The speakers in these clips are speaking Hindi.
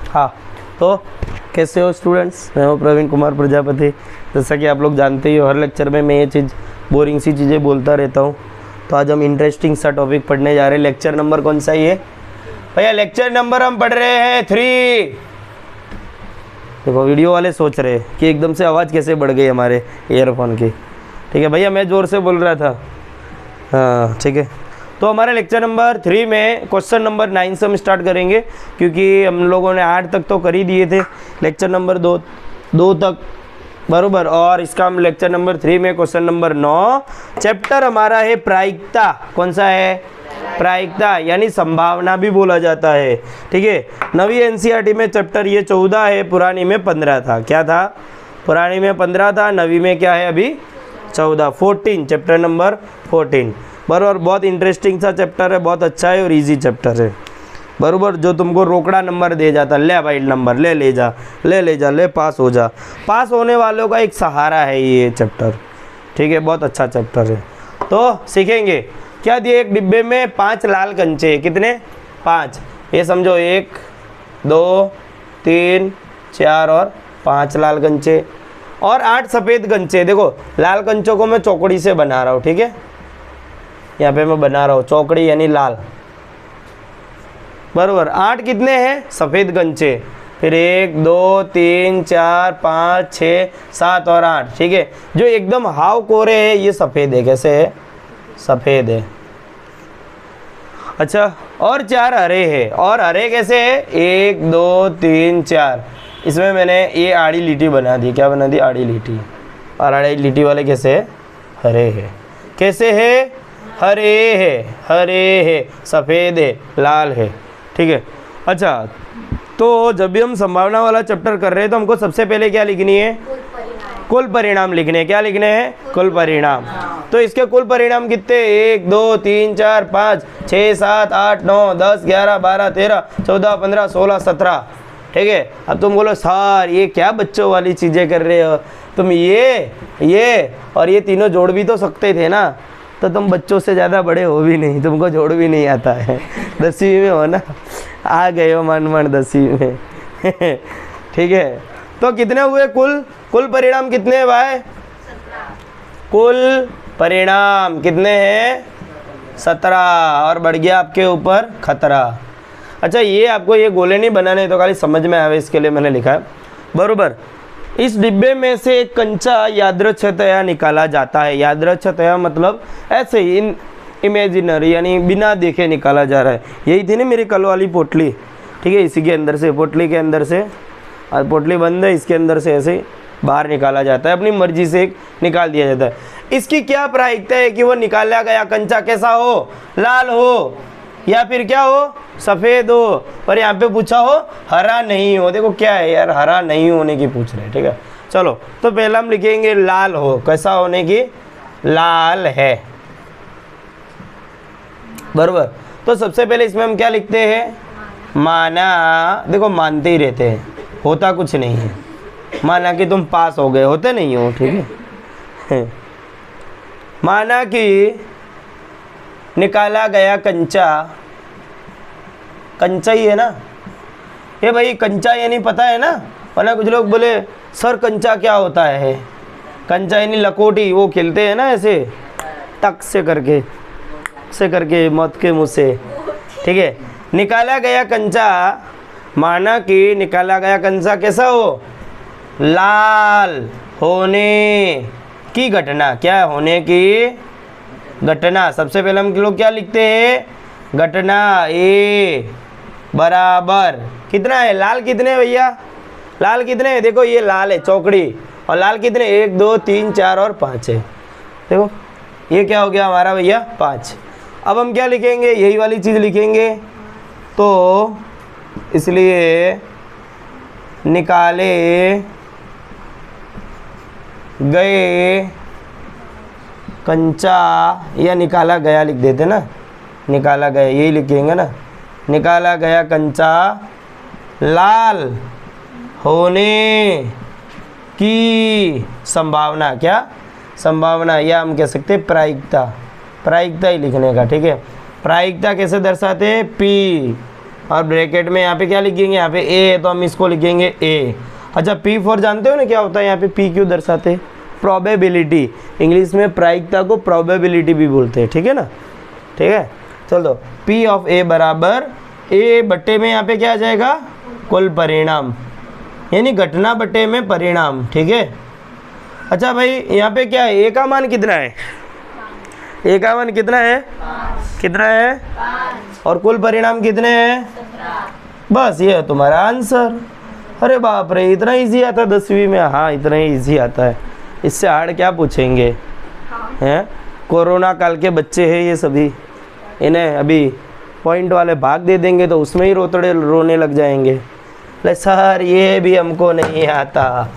हाँ, तो कैसे हो स्टूडेंट्स? मैं हूँ प्रवीण कुमार प्रजापति। जैसा कि आप लोग जानते ही हो, हर लेक्चर में मैं ये चीज़ बोरिंग सी चीज़ें बोलता रहता हूँ। तो आज हम इंटरेस्टिंग सा टॉपिक पढ़ने जा रहे हैं। लेक्चर नंबर कौन सा ये भैया? लेक्चर नंबर हम पढ़ रहे हैं 3। देखो वीडियो वाले सोच रहे हैं कि एकदम से आवाज़ कैसे बढ़ गई हमारे ईयरफोन की। ठीक है भैया, मैं ज़ोर से बोल रहा था। हाँ ठीक है। तो हमारे लेक्चर नंबर 3 में क्वेश्चन नंबर 9 से हम स्टार्ट करेंगे, क्योंकि हम लोगों ने 8 तक तो कर ही दिए थे, लेक्चर नंबर 2 तक बराबर। और इसका हम लेक्चर नंबर 3 में क्वेश्चन नंबर 9, चैप्टर हमारा है प्रायिकता। कौन सा है? प्रायिकता, यानी संभावना भी बोला जाता है। ठीक है। नवी एनसीईआरटी में चैप्टर ये 14 है, पुरानी में 15 था। क्या था? पुरानी में 15 था, नवी में क्या है अभी? 14, 14, चैप्टर नंबर 14 बराबर। बहुत इंटरेस्टिंग सा चैप्टर है, बहुत अच्छा है और इजी चैप्टर है बराबर। जो तुमको रोकड़ा नंबर दे जाता, ले भाई नंबर ले जा, ले पास हो जा। पास होने वालों का एक सहारा है ये चैप्टर। ठीक है, बहुत अच्छा चैप्टर है। तो सीखेंगे क्या दिए? एक डिब्बे में 5 लाल कंचे। कितने? 5। ये समझो 1 2 3 4 और 5 लाल कंचे और 8 सफ़ेद कंचे। देखो लाल कंचों को मैं चौकड़ी से बना रहा हूँ। ठीक है, यहाँ पे मैं बना रहा हूँ चौकड़ी यानी लाल बराबर। 8 कितने हैं? सफ़ेद कंचे। फिर 1 2 3 4 5 6 7 और 8। ठीक है, जो एकदम हाव कोरे है ये सफ़ेद है। कैसे है? सफ़ेद है। अच्छा, और 4 हरे है। और हरे कैसे है? 1 2 3 4। इसमें मैंने ये आड़ी लिट्टी बना दी। क्या बना दी? आड़ी लिट्टी। और आड़ी लिट्टी वाले कैसे है? हरे है। कैसे है? हरे है, सफ़ेद है, लाल है। ठीक है। अच्छा, तो जब भी हम संभावना वाला चैप्टर कर रहे हैं तो हमको सबसे पहले क्या लिखनी है? कुल परिणाम लिखने हैं। क्या लिखने हैं? कुल परिणाम। तो इसके कुल परिणाम कितने? 1 2 3 4 5 6 7 8 9 10 11 12 13 14 15 16 17। ठीक है। अब तुम बोलो सर ये क्या बच्चों वाली चीज़ें कर रहे हो तुम? ये और ये तीनों जोड़ भी तो सकते थे ना। तो तुम बच्चों से ज़्यादा बड़े हो भी नहीं, तुमको जोड़ भी नहीं आता है। 10वीं में हो ना, आ गए हो मन 10वीं में। ठीक है। तो कितने हुए कुल परिणाम कितने हैं भाई? कुल परिणाम कितने हैं? 17। और बढ़ गया आपके ऊपर खतरा। अच्छा, ये आपको ये गोले नहीं बनाने, तो खाली समझ में आवे इसके लिए मैंने लिखा है बराबर। इस डिब्बे में से एक कंचा यादृच्छतया निकाला जाता है। यादृच्छतया मतलब ऐसे ही इमेजिनरी, यानी बिना देखे निकाला जा रहा है। यही थी ना मेरी कल वाली पोटली। ठीक है, इसी के अंदर से, पोटली के अंदर से, और पोटली बंद है, इसके अंदर से ऐसे बाहर निकाला जाता है, अपनी मर्जी से निकाल दिया जाता है। इसकी क्या प्रायिकता है कि वो निकाला गया कंचा कैसा हो? लाल हो, या फिर क्या हो? सफ़ेद हो। और यहाँ पे पूछा हो हरा नहीं हो। देखो क्या है यार, हरा नहीं होने की पूछ रहे हैं। ठीक है, चलो तो पहला हम लिखेंगे लाल हो। कैसा होने की? लाल है बराबर। तो सबसे पहले इसमें हम क्या लिखते हैं? माना। देखो मानते ही रहते हैं, होता कुछ नहीं है। माना कि तुम पास हो गए, होते नहीं हो। ठीक है। माना कि निकाला गया कंचा, कंचा ही है ना ये भाई, कंचा यानी पता है ना। वरना कुछ लोग बोले सर कंचा क्या होता है? कंचा यानी लकोटी, वो खेलते हैं ना ऐसे टक से करके मौत के मुँह से। ठीक है। निकाला गया कंचा, माना कि निकाला गया कंचा कैसा हो? लाल होने की घटना। क्या होने की घटना? सबसे पहले हम लोग क्या लिखते हैं? घटना ए बराबर कितना है? लाल कितने हैं भैया? लाल कितने हैं? देखो ये लाल है चौकड़ी, और लाल कितने? 1 2 3 4 और 5 है। देखो ये क्या हो गया हमारा भैया? 5। अब हम क्या लिखेंगे? यही वाली चीज़ लिखेंगे। तो इसलिए निकाले गए कंचा, या निकाला गया लिख देते ना, निकाला गया यही लिखेंगे ना। निकाला गया कंचा लाल होने की संभावना। क्या संभावना? या हम कह सकते हैं प्रायिकता। प्रायिकता ही लिखने का। ठीक है। प्रायिकता कैसे दर्शाते हैं? P और ब्रैकेट में यहाँ पे क्या लिखेंगे, यहाँ पे ए है तो हम इसको लिखेंगे ए। अच्छा P4 जानते हो ना क्या होता है, यहाँ पे P क्यों दर्शाते हैं, प्रोबेबिलिटी, इंग्लिश में प्रायिकता को प्रोबेबिलिटी भी बोलते हैं, ठीक है ना, ठीक है। चलो P ऑफ ए बराबर ए बट्टे में यहाँ पे क्या आ जाएगा, कुल परिणाम, यानी घटना बट्टे में परिणाम, ठीक है। अच्छा भाई यहाँ पे क्या है, ए का मान कितना है, ए का मान कितना है, कितना है, और कुल परिणाम कितने हैं, बस ये है तुम्हारा आंसर। अरे बाप रे, इतना इजी आता है 10वीं में, हाँ इतना ही इजी आता है, इससे हार्ड क्या पूछेंगे, हैं। कोरोना काल के बच्चे हैं ये सभी, इन्हें अभी पॉइंट वाले भाग दे देंगे तो उसमें ही रोने लग जाएंगे, ले सर ये भी हमको नहीं आता,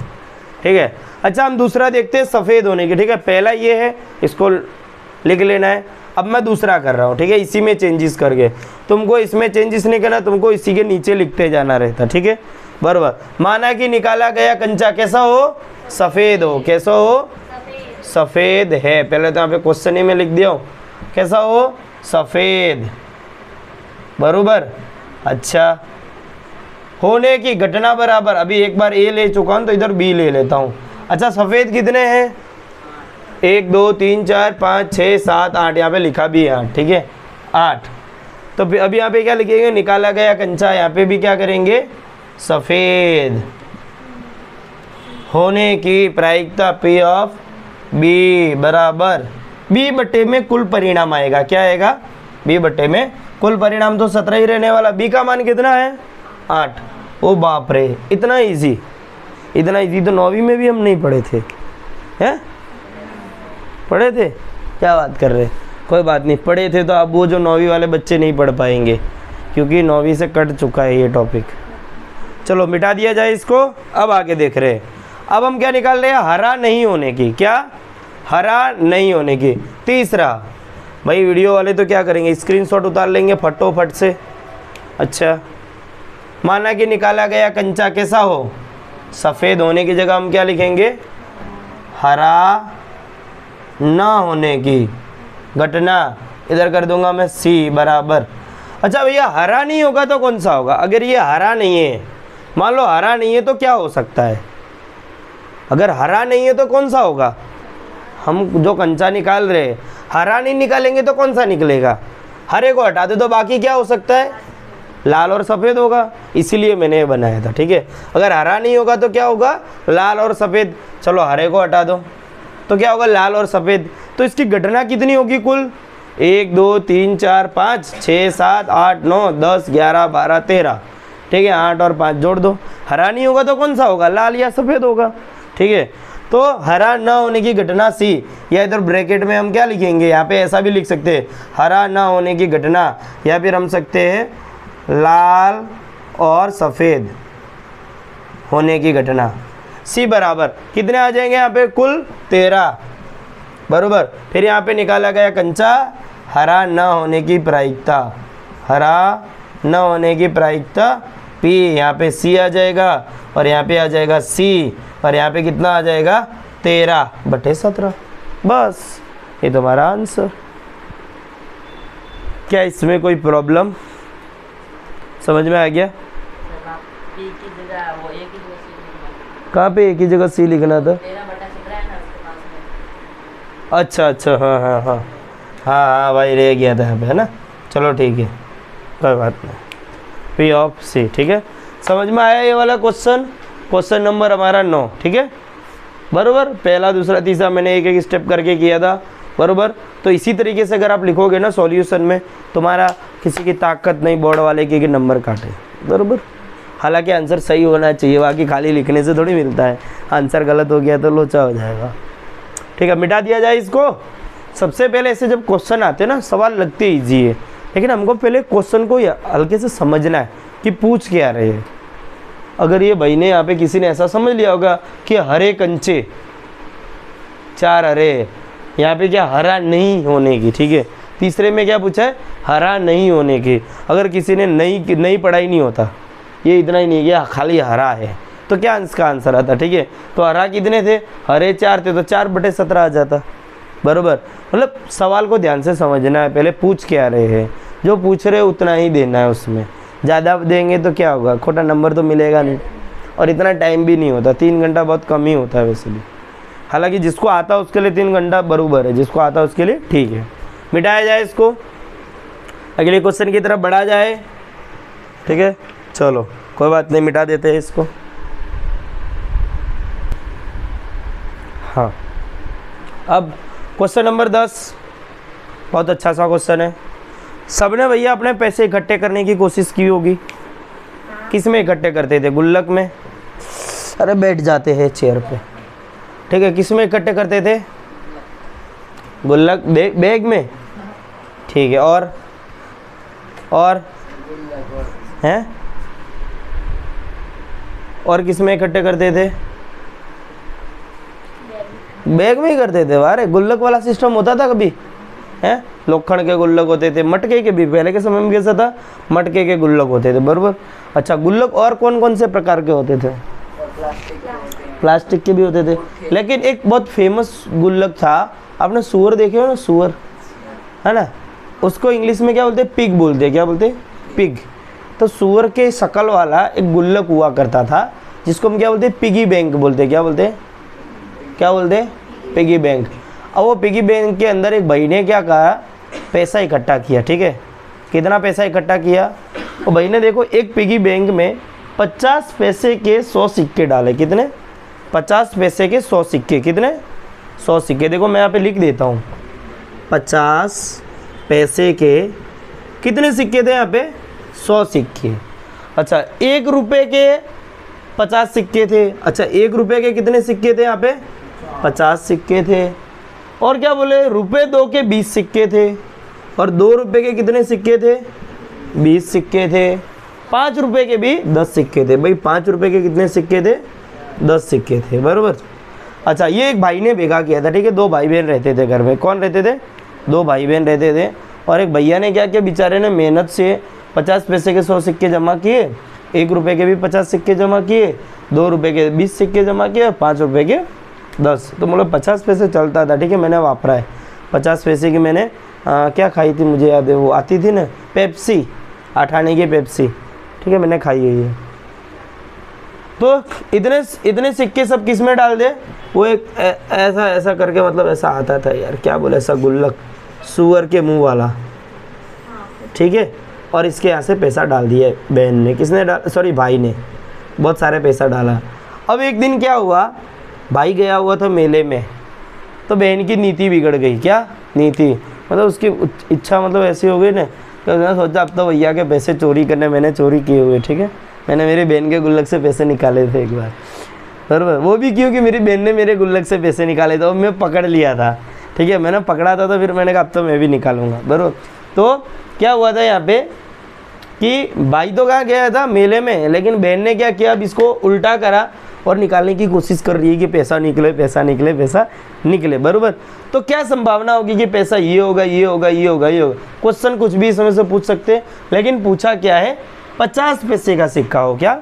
ठीक है। अच्छा हम दूसरा देखते हैं सफ़ेद होने की, ठीक है। पहला ये है, इसको लिख लेना है। अब मैं दूसरा कर रहा हूँ, ठीक है, इसी में चेंजेस करके, तुमको इसमें चेंजेस नहीं करना, तुमको इसी के नीचे लिखते जाना रहता, ठीक है, बराबर। माना कि निकाला गया कंचा कैसा हो, सफ़ेद हो, कैसा हो, सफ़ेद है। पहले तो यहाँ पे क्वेश्चन ही में लिख दिया हूँ, कैसा हो, सफ़ेद, बराबर। अच्छा होने की घटना बराबर, अभी एक बार ए ले चुका हूँ तो इधर बी ले लेता हूँ। अच्छा सफ़ेद कितने हैं, 1 2 3 4 5 6 7 8, यहाँ पे लिखा भी है 8, ठीक है 8। तो अभी यहाँ पे क्या लिखेंगे, निकाला गया कंचा, यहाँ पे भी क्या करेंगे, सफ़ेद होने की प्रायिकता P ऑफ बी बराबर बी बट्टे में कुल परिणाम आएगा, क्या आएगा, बी बट्टे में कुल परिणाम तो 17 ही रहने वाला, बी का मान कितना है, 8। ओ बाप रे, इतना इजी, इतना इजी तो 9वीं में भी हम नहीं पढ़े थे, हैं, पढ़े थे, क्या बात कर रहे, कोई बात नहीं, पढ़े थे तो अब वो जो 9वीं वाले बच्चे नहीं पढ़ पाएंगे क्योंकि 9वीं से कट चुका है ये टॉपिक। चलो मिटा दिया जाए इसको। अब आगे देख रहे हैं, अब हम क्या निकाल रहे हैं, हरा नहीं होने की, क्या, हरा नहीं होने की। तीसरा भाई वीडियो वाले तो क्या करेंगे, स्क्रीनशॉट उतार लेंगे फटोफट से। अच्छा माना कि निकाला गया कंचा कैसा हो, सफ़ेद होने की जगह हम क्या लिखेंगे, हरा ना होने की घटना, इधर कर दूंगा मैं सी बराबर। अच्छा भैया हरा नहीं होगा तो कौन सा होगा, अगर ये हरा नहीं है, मान लो हरा नहीं है तो क्या हो सकता है, अगर हरा नहीं है तो कौन सा होगा, हम जो कंचा निकाल रहे हैं हरा नहीं निकालेंगे तो कौन सा निकलेगा, हरे को हटा दे तो बाकी क्या हो सकता है, लाल और सफ़ेद होगा, इसीलिए मैंने ये बनाया था, ठीक है। अगर हरा नहीं होगा तो क्या होगा, लाल और सफ़ेद, चलो हरे को हटा दो तो क्या होगा, लाल और सफ़ेद। तो इसकी घटना कितनी होगी कुल, 1 2 3 4 5 6 7 8 9 10 11 12 13, ठीक है, 8 और 5 जोड़ दो। हरा नहीं होगा तो कौन सा होगा, लाल या सफ़ेद होगा, ठीक है। तो हरा न होने की घटना सी, या इधर ब्रैकेट में हम क्या लिखेंगे, यहाँ पे ऐसा भी लिख सकते हैं, हरा न होने की घटना, या फिर हम सकते हैं लाल और सफ़ेद होने की घटना, सी बराबर कितने आ जाएंगे यहाँ पे, कुल 13, बराबर। फिर यहाँ पे निकाला गया कंचा, हरा न होने की प्रायिकता, हरा न होने की प्रायिकता P, यहाँ पे C आ जाएगा और यहाँ पे आ जाएगा C, और यहाँ पे कितना आ जाएगा 13/17, बस ये तुम्हारा आंसर। क्या इसमें कोई प्रॉब्लम, समझ में आ गया, कहाँ पे एक ही जगह C लिखना था, अच्छा अच्छा, हाँ हाँ हाँ हाँ हाँ भाई रह गया था यहाँ पे, है ना, चलो ठीक है कोई बात नहीं, P ऑफ C, ठीक है। समझ में आया ये वाला क्वेश्चन, क्वेश्चन नंबर हमारा 9, ठीक है, बराबर। पहला दूसरा तीसरा मैंने एक एक स्टेप करके किया था, बराबर। तो इसी तरीके से अगर आप लिखोगे ना सॉल्यूशन में, तुम्हारा किसी की ताकत नहीं बोर्ड वाले के नंबर काटे, बराबर। हालांकि आंसर सही होना चाहिए, बाकी खाली लिखने से थोड़ी मिलता है, आंसर गलत हो गया तो लोचा हो जाएगा, ठीक है। मिटा दिया जाए इसको। सबसे पहले ऐसे जब क्वेश्चन आते हैं ना, सवाल लगते ईजी है, लेकिन हमको पहले क्वेश्चन को हल्के से समझना है कि पूछ क्या रहे हैं। अगर ये भाई ने यहाँ पे किसी ने ऐसा समझ लिया होगा कि हरे कंचे 4 हरे, यहाँ पे क्या हरा नहीं होने की, ठीक है। तीसरे में क्या पूछा है, हरा नहीं होने की। अगर किसी ने नहीं पढ़ाई नहीं होता, ये इतना ही नहीं किया खाली हरा है, तो क्या इसका आंसर आता, ठीक है। तो हरा कितने थे, हरे 4 थे, तो 4/17 आ जाता, बराबर। मतलब सवाल को ध्यान से समझना है, पहले पूछ क्या रहे हैं, जो पूछ रहे उतना ही देना है उसमें, ज़्यादा देंगे तो क्या होगा, खोटा नंबर तो मिलेगा नहीं, और इतना टाइम भी नहीं होता, 3 घंटा बहुत कम ही होता है वैसे भी। हालांकि जिसको आता है उसके लिए 3 घंटा बराबर है, जिसको आता है उसके लिए ठीक है। मिटाया जाए इसको, अगले क्वेश्चन की तरफ बढ़ा जाए। ठीक है, चलो कोई बात नहीं, मिटा देते हैं इसको। हाँ, अब क्वेश्चन नंबर 10 बहुत अच्छा सा क्वेश्चन है। सबने भैया अपने पैसे इकट्ठे करने की कोशिश की होगी। किस में इकट्ठे करते थे? गुल्लक में। अरे बैठ जाते हैं चेयर पे। ठीक है, किस में इकट्ठे करते थे? गुल्लक, बैग में। ठीक है, और हैं, और किस में इकट्ठे करते थे? बैग में ही करते थे। अरे गुल्लक वाला सिस्टम होता था कभी? हैं, लोखंड के गुल्लक होते थे, मटके के भी पहले के समय में कैसा था, मटके के गुल्लक होते थे, बराबर। अच्छा, गुल्लक और कौन कौन से प्रकार के होते थे? प्लास्टिक के भी होते थे, लेकिन एक बहुत फेमस गुल्लक था, आपने सुअर देखे हो ना, सुअर है ना, उसको इंग्लिश में क्या बोलते हैं? पिग बोलते हैं। क्या बोलते हैं? पिग। तो सुअर के शकल वाला एक गुल्लक हुआ करता था, जिसको हम क्या बोलते हैं? पिगी बैंक बोलते हैं। क्या बोलते हैं? क्या बोलते हैं? Piggy bank. अब वो पिगी बैंक के अंदर एक भाई ने क्या कहा, पैसा इकट्ठा किया। ठीक है, कितना पैसा इकट्ठा किया? वो भाई ने देखो एक पिगी बैंक में 50 पैसे के 100 सिक्के डाले। कितने? 50 पैसे के 100 सिक्के। कितने? 100 सिक्के। देखो मैं यहाँ पे लिख देता हूँ, 50 पैसे के कितने सिक्के थे यहाँ पे? 100 सिक्के। अच्छा, 1 रुपये के 50 सिक्के थे। अच्छा, 1 रुपये के कितने सिक्के थे यहाँ पे? 50 सिक्के थे। और क्या बोले? रुपये 2 के 20 सिक्के थे। और 2 रुपये के कितने सिक्के थे? 20 सिक्के थे। 5 रुपये के भी 10 सिक्के थे। भाई 5 रुपये के कितने सिक्के थे? 10 सिक्के थे, बराबर। अच्छा, ये एक भाई ने भेगा किया था। ठीक है, 2 भाई बहन रहते थे घर में। कौन रहते थे? 2 भाई बहन रहते थे। और एक भैया ने क्या किया, बेचारे ने मेहनत से 50 पैसे के 100 सिक्के जमा किए, 1 रुपये के भी 50 सिक्के जमा किए, 2 रुपये के 20 सिक्के जमा किए, 5 रुपये के 10। तो मतलब 50 पैसे चलता था। ठीक है, मैंने वापरा है 50 पैसे की। मैंने क्या खाई थी, मुझे याद है, वो आती थी ना पेप्सी, 8 आने की पेप्सी। ठीक है, मैंने खाई है ये। तो इतने सिक्के सब किस में डाल दे? वो एक ऐसा करके, मतलब ऐसा आता था यार, क्या बोले, ऐसा गुल्लक, सुअर के मुंह वाला। ठीक है, और इसके यहाँ से पैसा डाल दिया बहन ने। किसने सॉरी, भाई ने बहुत सारे पैसा डाला। अब एक दिन क्या हुआ, भाई गया हुआ था मेले में, तो बहन की नीति बिगड़ गई। क्या नीति? मतलब उसकी इच्छा मतलब ऐसी हो गई ना, तो उसने सोचा अब तो भैया के पैसे चोरी करने, मैंने चोरी किए हुए। ठीक है, मैंने मेरी बहन के गुल्लक से पैसे निकाले थे एक बार, बराबर। वो भी क्योंकि मेरी बहन ने मेरे गुल्लक से पैसे निकाले थे और मैं पकड़ लिया था। ठीक है, मैंने पकड़ा था, तो फिर मैंने कहा अब तो मैं भी निकालूंगा, बराबर। तो क्या हुआ था यहाँ पे कि भाई तो कहाँ गया था? मेले में। लेकिन बहन ने क्या किया, अब इसको उल्टा करा और निकालने की कोशिश कर रही है कि पैसा निकले, पैसा निकले, पैसा निकले, बराबर। तो क्या संभावना होगी कि पैसा ये होगा, ये होगा, ये होगा, ये होगा? क्वेश्चन कुछ भी इसमें से पूछ सकते हैं, लेकिन पूछा क्या है? 50 पैसे का सिक्का हो। क्या?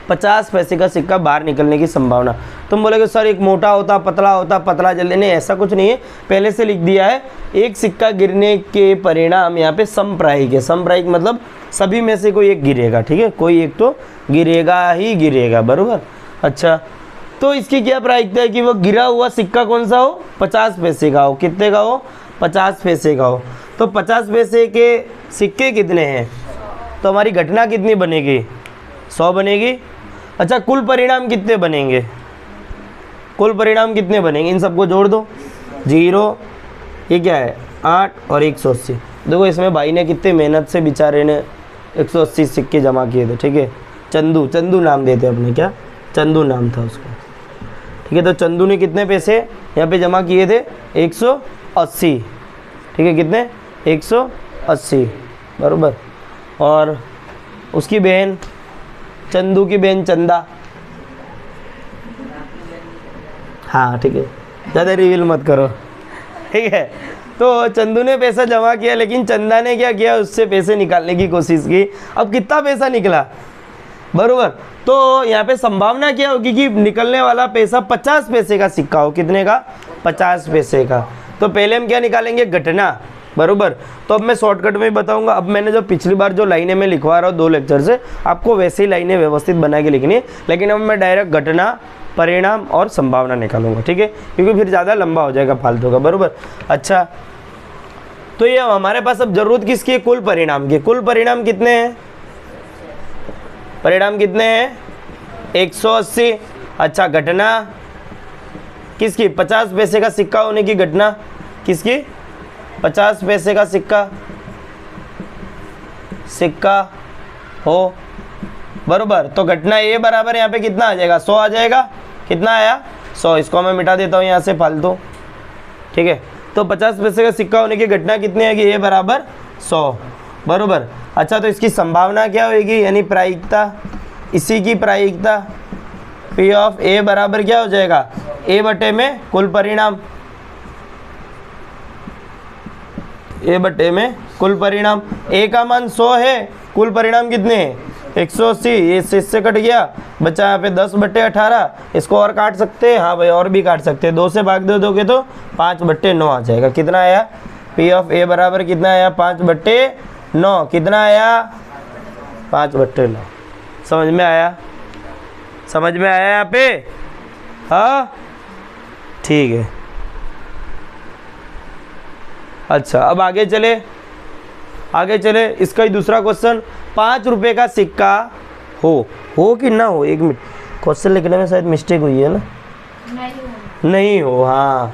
50 पैसे का सिक्का बाहर निकलने की संभावना। तुम बोलोगे सर एक मोटा होता, पतला होता, पतला जल्दी, नहीं, ऐसा कुछ नहीं है, पहले से लिख दिया है। एक सिक्का गिरने के परिणाम यहाँ पे समप्रायिक है। समप्रायिक मतलब सभी में से कोई एक गिरेगा। ठीक है, कोई एक तो गिरेगा ही गिरेगा, बराबर। अच्छा, तो इसकी क्या प्रायिकता है कि वो गिरा हुआ सिक्का कौन सा हो? 50 पैसे का हो। कितने का हो? 50 पैसे का हो। तो 50 पैसे के सिक्के कितने हैं? तो हमारी घटना कितनी बनेगी? 100 बनेगी। अच्छा, कुल परिणाम कितने बनेंगे? कुल परिणाम कितने बनेंगे? इन सबको जोड़ दो। 0, ये क्या है? 8 और 180। देखो इसमें भाई ने कितने मेहनत से बेचारे ने 180 सिक्के जमा किए थे। ठीक है, चंदू नाम देते अपने, क्या चंदू नाम था उसका। ठीक है, तो चंदू ने कितने पैसे यहाँ पे जमा किए थे? 180। ठीक है, कितने? 180, बराबर। और उसकी बहन, चंदू की बहन चंदा, हाँ ठीक है, ज़्यादा रिवील मत करो। ठीक है, तो चंदू ने पैसा जमा किया, लेकिन चंदा ने क्या किया? उससे पैसे निकालने की कोशिश की। अब कितना पैसा निकला? बरोबर। तो यहाँ पे संभावना क्या होगी कि निकलने वाला पैसा 50 पैसे का सिक्का हो। कितने का? 50 पैसे का। तो पहले हम क्या निकालेंगे? घटना। बरोबर। तो अब मैं शॉर्टकट में ही बताऊंगा। अब मैंने जो पिछली बार जो लाइनें मैं लिखवा रहा हूँ 2 लेक्चर से, आपको वैसे ही लाइनें व्यवस्थित बना के लिखनी है, लेकिन अब मैं डायरेक्ट घटना, परिणाम और संभावना निकालूंगा, ठीक है, क्योंकि फिर ज़्यादा लंबा हो जाएगा फालतू का, बरोबर। अच्छा, तो ये हमारे पास अब जरूरत किसकी है? कुल परिणाम की। कुल परिणाम कितने हैं? परिणाम कितने हैं? 180। अच्छा, घटना किसकी? 50 पैसे का सिक्का होने की घटना किसकी? 50 पैसे का सिक्का हो, बरोबर। तो घटना ए बराबर यहाँ पे कितना आ जाएगा? 100 आ जाएगा। कितना आया? 100। इसको मैं मिटा देता हूँ यहाँ से फालतू, ठीक है। तो 50 पैसे का सिक्का होने की घटना कितनी है कि ए बराबर 100, बरोबर। अच्छा, तो इसकी संभावना क्या होगी, यानी प्रायिकता, इसी की प्रायिकता पी ऑफ ए बराबर क्या हो जाएगा? ए बटे में कुल परिणाम, ए बटे में कुल परिणाम। ए का मान 100 है, कुल परिणाम कितने हैं? 180। ये इससे कट गया, बचा यहाँ पे 10 बटे 18। इसको और काट सकते हैं? हाँ भाई, और भी काट सकते हैं। 2 से भाग दे दोगे तो 5 बटे 9 आ जाएगा। कितना आया? पी ऑफ ए बराबर कितना आया? 5 बटे 9। कितना आया? 5 बटे 9। समझ में आया? समझ में आया यहाँ पे? हाँ, ठीक है। अच्छा, अब आगे चले। इसका ही दूसरा क्वेश्चन। 5 रुपए का सिक्का हो कि ना हो? 1 मिनट, क्वेश्चन लिखने में शायद मिस्टेक हुई है ना? नहीं हो। हाँ,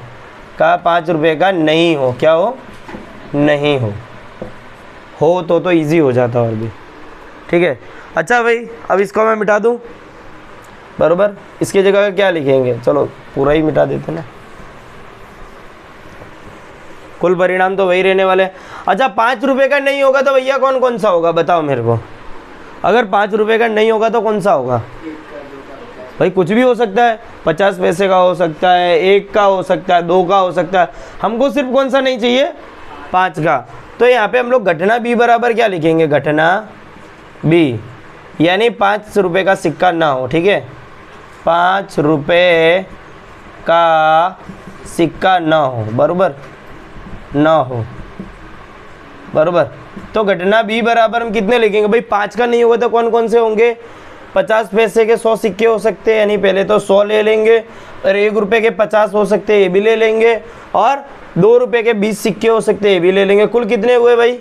कहा 5 रुपए का नहीं हो। क्या हो? नहीं हो तो इजी हो जाता और भी, ठीक है। अच्छा भाई, अब इसको मैं मिटा दूं, बरोबर। इसकी जगह क्या लिखेंगे? चलो पूरा ही मिटा देते ना, कुल परिणाम तो वही रहने वाले। अच्छा, 5 रुपए का नहीं होगा तो भैया कौन कौन सा होगा? बताओ मेरे को। अगर 5 रुपए का नहीं होगा तो कौन सा होगा? भाई कुछ भी हो सकता है। 50 पैसे का हो सकता है, 1 का हो सकता है, 2 का हो सकता है। हमको सिर्फ कौन सा नहीं चाहिए? 5 का। तो यहाँ पे हम लोग घटना बी बराबर क्या लिखेंगे? घटना बी, यानी 5 रुपए का सिक्का ना हो, ठीक है। 5 रुपए का सिक्का ना हो, बरोबर, ना हो, बरोबर। तो घटना बी बराबर हम कितने लिखेंगे? भाई 5 का नहीं होगा तो कौन कौन से होंगे? 50 पैसे के 100 सिक्के हो सकते हैं, यानी पहले तो 100 ले लेंगे, और 1 रुपए के 50 हो सकते हैं, ये भी ले लेंगे, और 2 रुपए के 20 सिक्के हो सकते हैं, ये भी ले लेंगे। कुल कितने हुए भाई?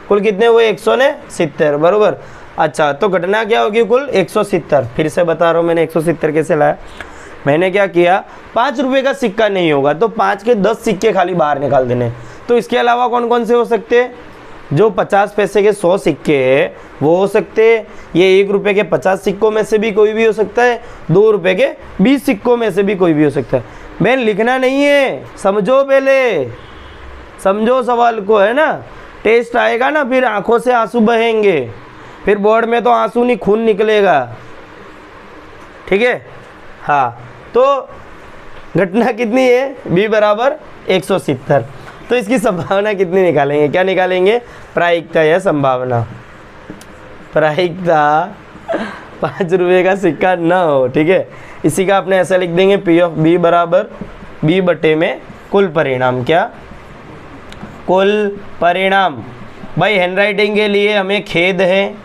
कुल कितने हुए? 170, बरोबर। अच्छा, तो घटना क्या होगी? कुल 170। फिर से बता रहा हूँ, मैंने 170 कैसे लाया। मैंने क्या किया? 5 रुपए का सिक्का नहीं होगा तो 5 के 10 सिक्के खाली बाहर निकाल देने। तो इसके अलावा कौन कौन से हो सकते हैं? जो 50 पैसे के 100 सिक्के हैं वो हो सकते हैं, ये 1 रुपए के 50 सिक्कों में से भी कोई भी हो सकता है, 2 रुपए के 20 सिक्कों में से भी कोई भी हो सकता है। मैंने लिखना नहीं है, समझो, पहले समझो सवाल को, है ना। टेस्ट आएगा ना, फिर आंखों से आंसू बहेंगे, फिर बोर्ड में तो आंसू नहीं खून निकलेगा, ठीक है। हाँ, तो घटना कितनी है? बी बराबर 170। तो इसकी संभावना कितनी निकालेंगे? क्या निकालेंगे? प्रायिकता या संभावना। प्रायिकता 5 रुपये का सिक्का ना हो, ठीक है। इसी का अपने ऐसा लिख देंगे, पी ऑफ बी बराबर बी बटे में कुल परिणाम। क्या? कुल परिणाम। भाई हैंडराइटिंग के लिए हमें खेद है,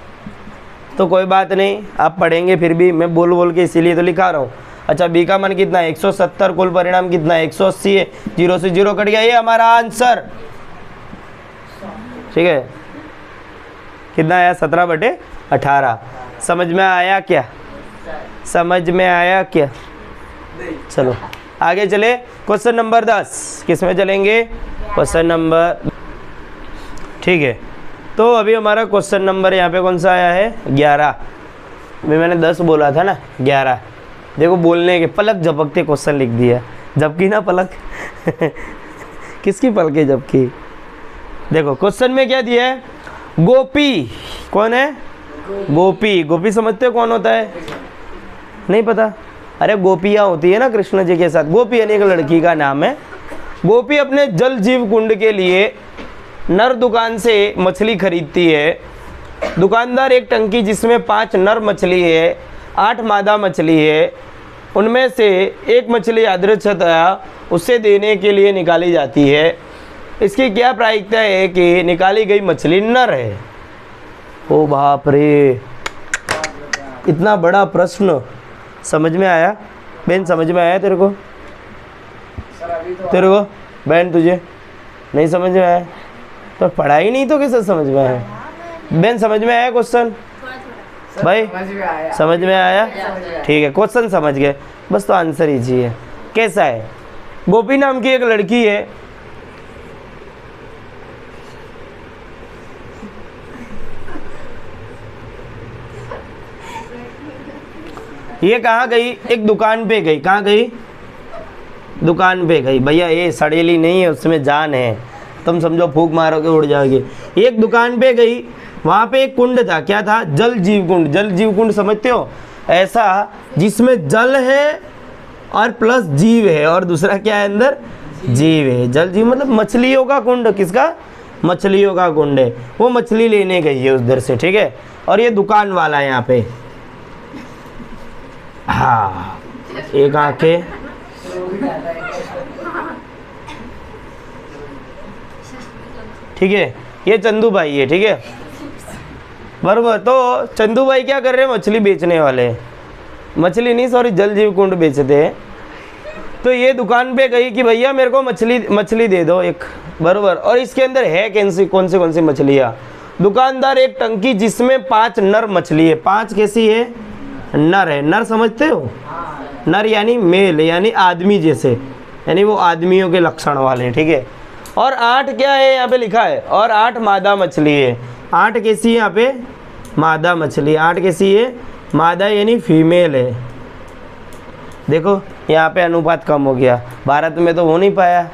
तो कोई बात नहीं, आप पढ़ेंगे फिर भी, मैं बोल के इसीलिए तो लिखा रहा हूँ। अच्छा, बी का मान कितना है? 170। कुल परिणाम कितना है? 180 है। 0 से 0 कट गया, ये हमारा आंसर, ठीक है। कितना आया? 17 बटे 18। समझ में आया क्या? समझ में आया क्या? चलो आगे चले। क्वेश्चन नंबर 10 किस में चलेंगे? क्वेश्चन नंबर, ठीक है। तो अभी हमारा क्वेश्चन नंबर यहाँ पे कौन सा आया है? 11। मैंने 10 बोला था ना, 11। देखो, बोलने के पलक झपकते क्वेश्चन लिख दिया, जबकि ना पलक किसकी पलके जबकि। देखो क्वेश्चन में क्या दिया है? गोपी। कौन है? गोपी। गोपी समझते हो कौन होता है? नहीं पता? अरे गोपियाँ होती है ना कृष्ण जी के साथ। गोपी यानी एक लड़की का नाम है। गोपी अपने जल जीव कुंड के लिए नर दुकान से मछली खरीदती है। दुकानदार एक टंकी जिसमें 5 नर मछली है, 8 मादा मछली है, उनमें से एक मछली यादृच्छतया उसे देने के लिए निकाली जाती है। इसकी क्या प्रायिकता है कि निकाली गई मछली नर है। ओ बाप रे, इतना बड़ा प्रश्न। समझ में आया बहन? समझ में आया तेरे को? तेरे को बहन तुझे नहीं समझ में आया तो पढ़ाई नहीं तो कैसे समझ में आया? बहन समझ में आया क्वेश्चन? भाई समझ में आया? ठीक है, क्वेश्चन समझ गए, बस तो आंसर इजी है। कैसा है? गोपी नाम की एक लड़की है, ये कहाँ गई? एक दुकान पे गई। कहाँ गई? दुकान पे गई। भैया ये सड़ेली नहीं है, उसमें जान है, तुम समझो फूंक मारोगे उड़ जाओगे। एक दुकान पे गई, वहाँ पे एक कुंड था। क्या था? जल जीव कुंड। जल जीव कुंड समझते हो? ऐसा जिसमें जल है और प्लस जीव है, और दूसरा क्या है अंदर? जीव है। जल जीव मतलब मछलियों का कुंड। किसका? मछलियों का कुंड है। वो मछली लेने गई है उधर से, ठीक है। और ये दुकान वाला है यहाँ पे, हाँ, एक आंखें, ठीक है, ये चंदू भाई है, ठीक है, बराबर। तो चंदू भाई क्या कर रहे हैं? मछली बेचने वाले, मछली नहीं सॉरी जल जीव कुंड बेचते हैं। तो ये दुकान पे गई कि भैया मेरे को मछली दे दो एक, बराबर। और इसके अंदर है कौन सी मछलियाँ? दुकानदार एक टंकी जिसमें 5 नर मछली है। 5 कैसी है? नर है। नर समझते हो? नर यानी मेल, यानी आदमी जैसे, यानी वो आदमियों के लक्षण वाले, ठीक है। और 8 क्या है यहाँ पे लिखा है? और 8 मादा मछली है। 8 कैसी है यहाँ पे? मादा मछली। 8 कैसी है? मादा यानी फीमेल है। देखो यहाँ पे अनुपात कम हो गया, भारत में तो हो नहीं पाया,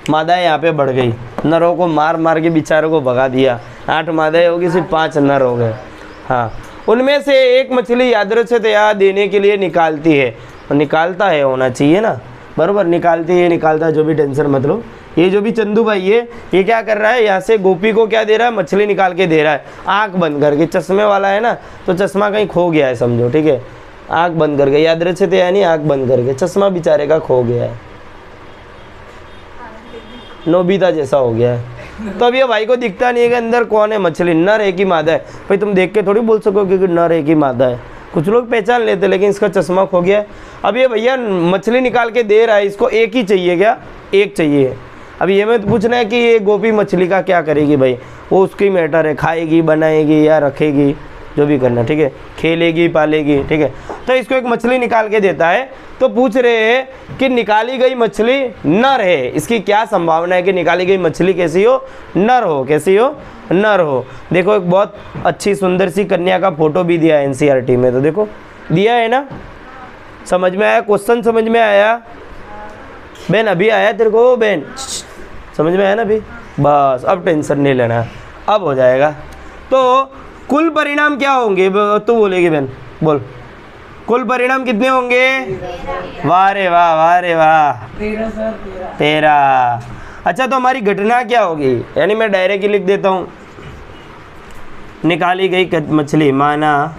मादा यहाँ पे बढ़ गई, नरों को मार मार के बेचारों को भगा दिया। 8 मादाएं होगी, सिर्फ 5 नर हो गए। हाँ, उनमें से एक मछली यादृच्छितया देने के लिए निकालती है, और निकालता है होना चाहिए ना, बराबर। निकालती है, निकालता है, जो भी टेंशन मत लो। ये जो भी चंदू भाई है, ये क्या कर रहा है? यहाँ से गोपी को क्या दे रहा है? मछली निकाल के दे रहा है, आँख बंद करके। चश्मे वाला है ना, तो चश्मा कहीं खो गया है समझो, ठीक है। आँख बंद करके, यादृच्छितया यानी आँख बंद करके, चश्मा बेचारे का खो गया है, नोबिता जैसा हो गया है। तो अब ये भाई को दिखता नहीं है कि अंदर कौन है मछली, नर है कि मादा है। भाई तुम देख के थोड़ी बोल सकोगे कि नर है कि मादा है, कुछ लोग पहचान लेते, लेकिन इसका चश्मा खो गया है। अब ये भैया मछली निकाल के दे रहा है, इसको एक ही चाहिए क्या? एक चाहिए। अब ये मैं तो पूछना है कि ये गोपी मछली का क्या करेगी? भाई वो उसकी मैटर है, खाएगी, बनाएगी या रखेगी, जो भी करना, ठीक है, खेलेगी, पालेगी, ठीक है। तो इसको एक मछली निकाल के देता है। तो पूछ रहे हैं कि निकाली गई मछली नर है, इसकी क्या संभावना है कि निकाली गई मछली कैसी हो? नर हो। कैसी हो? नर हो। देखो एक बहुत अच्छी सुंदर सी कन्या का फोटो भी दिया है एनसीईआरटी में, तो देखो दिया है ना। समझ में आया? क्वेश्चन समझ में आया बहन? अभी आया तेरे को बहन? समझ में आया ना अभी? बस अब टेंशन नहीं लेना, अब हो जाएगा। तो कुल परिणाम क्या होंगे? तू बोलेगी बहन, बोल। कुल परिणाम कितने होंगे? वाह रे वाह, वाह रे वाह, 13। अच्छा, तो हमारी घटना क्या होगी? यानी मैं डायरेक्ट लिख देता हूँ, निकाली गई मछली, माना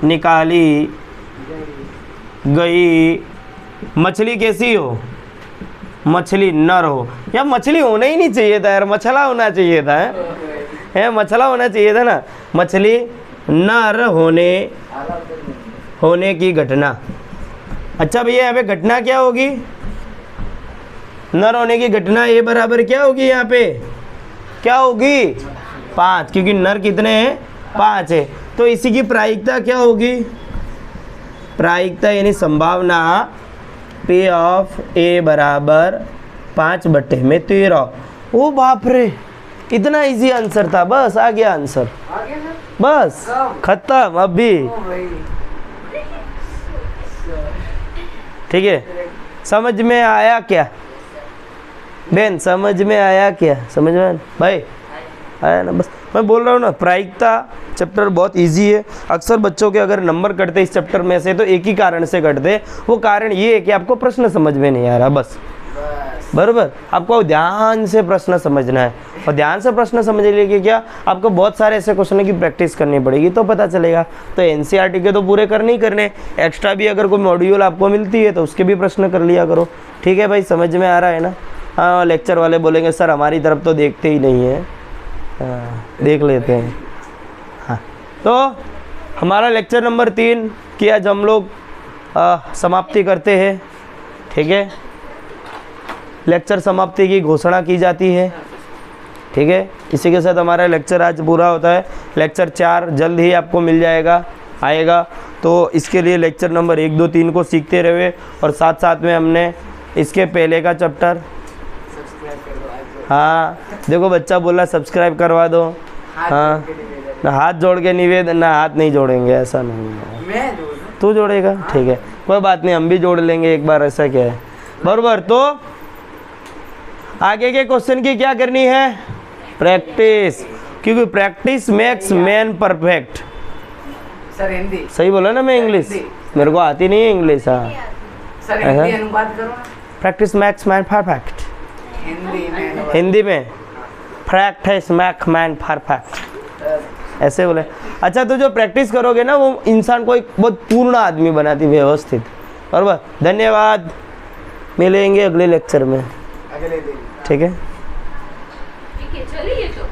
निकाली गई मछली कैसी हो? मछली नर हो। या मछली होना ही नहीं चाहिए था यार, मछला होना चाहिए था, है मछला होना चाहिए था ना। मछली नर होने की घटना। अच्छा भैया यहाँ पे घटना क्या होगी? नर होने की घटना ए बराबर क्या होगी? यहाँ पे क्या होगी? 5, क्योंकि नर कितने हैं? 5 है। तो इसी की प्रायिकता क्या होगी? प्रायिकता यानी संभावना P ऑफ A बराबर 5/13। ओ बाप रे, इतना इजी आंसर था, बस आ गया आंसर, बस खत्म अभी, ठीक है। समझ में आया क्या बहन? समझ में आया क्या? समझ में भाई आया ना? बस मैं बोल रहा हूँ ना, प्रायिकता चैप्टर बहुत इजी है। अक्सर बच्चों के अगर नंबर कटते इस चैप्टर में से तो एक ही कारण से कटते, वो कारण ये है कि आपको प्रश्न समझ में नहीं आ रहा, बस, बराबर। आपको ध्यान से प्रश्न समझना है, और ध्यान से प्रश्न समझने के लिए क्या, आपको बहुत सारे ऐसे क्वेश्चन की प्रैक्टिस करनी पड़ेगी, तो पता चलेगा। तो एनसीईआरटी के तो पूरे करने ही करने, एक्स्ट्रा भी अगर कोई मॉड्यूल आपको मिलती है तो उसके भी प्रश्न कर लिया करो, ठीक है भाई? समझ में आ रहा है ना? हाँ लेक्चर वाले बोलेंगे सर हमारी तरफ तो देखते ही नहीं है, देख लेते हैं। हाँ तो हमारा लेक्चर नंबर 3 की आज हम लोग समाप्ति करते हैं। ठीक है, लेक्चर समाप्ति की घोषणा की जाती है। ठीक है, इसी के साथ हमारा लेक्चर आज पूरा होता है। लेक्चर 4 जल्द ही आपको मिल जाएगा, आएगा। तो इसके लिए लेक्चर नंबर 1, 2, 3 को सीखते रहे और साथ साथ में हमने इसके पहले का चैप्टर, हाँ देखो बच्चा बोला सब्सक्राइब करवा दो। हाँ ना हाथ जोड़ के निवेदन, ना हाथ नहीं जोड़ेंगे, ऐसा नहीं है। तू जोड़ेगा, ठीक है कोई बात नहीं, हम भी जोड़ लेंगे एक बार, ऐसा क्या है बराबर। तो आगे के क्वेश्चन की क्या करनी है, प्रैक्टिस, क्योंकि practice makes man perfect. Sir Hindi सही बोला ना मैं, इंग्लिश मेरे को आती नहीं है इंग्लिश। हाँ सर हिंदी अनुवाद करो ना। Practice max man perfect, Hindi में प्रैक्टिस मैक्स मैन परफेक्ट, ऐसे बोले। अच्छा तो जो प्रैक्टिस करोगे ना वो इंसान को एक बहुत पूर्ण आदमी बनाती, व्यवस्थित, बराबर। धन्यवाद, मिलेंगे अगले लेक्चर में, अगले दिन। ठीक है। ठीक है, चलिए तो